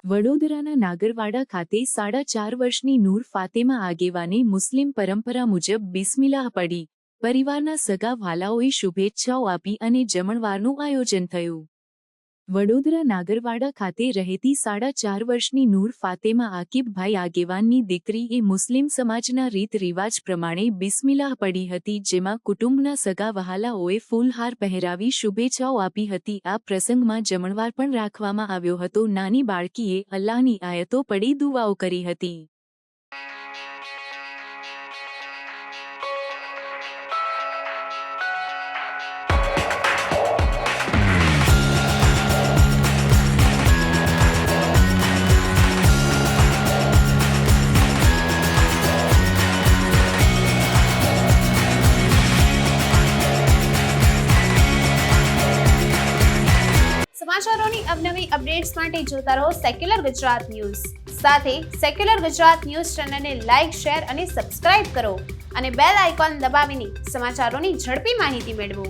વડોદરાના નાગરવાડા ખાતે 4.5 વર્ષની નૂર ફાતેમા આગેવાને મુસ્લિમ પરંપરા મુજબ બિસ્મિલ્લાહ પઢી પરિવારના સગા વહાલાઓએ શુભેચ્છાઓ આપી અને જમણવારનું આયોજન થયું. વડોદરા નાગરવાડા ખાતે રહેતી 4.5 વર્ષની નૂર ફાતેમા આકિબભાઈ આગેવાનની દીકરીએ મુસ્લિમ સમાજના રીત રિવાજ પ્રમાણે બિસ્મિલ્લાહ પઢી હતી, જેમાં કુટુંબના સગા વહાલાઓએ ફૂલહાર પહેરાવી શુભેચ્છાઓ આપી હતી. આ પ્રસંગમાં જમણવાર પણ રાખવામાં આવ્યો હતો. નાની બાળકીએ અલ્લાહની આયતો પઢી દુઆઓ કરી હતી. સમાચારોની અવનવી અપડેટ્સ માટે જોતા રહો સેક્યુલર ગુજરાત ન્યૂઝ. સાથે સેક્યુલર ગુજરાત ન્યૂઝ ચેનલને લાઇક, શેર અને સબસ્ક્રાઇબ કરો અને બેલ આઇકોન દબાવીને સમાચારોની ઝડપી માહિતી મેળવો.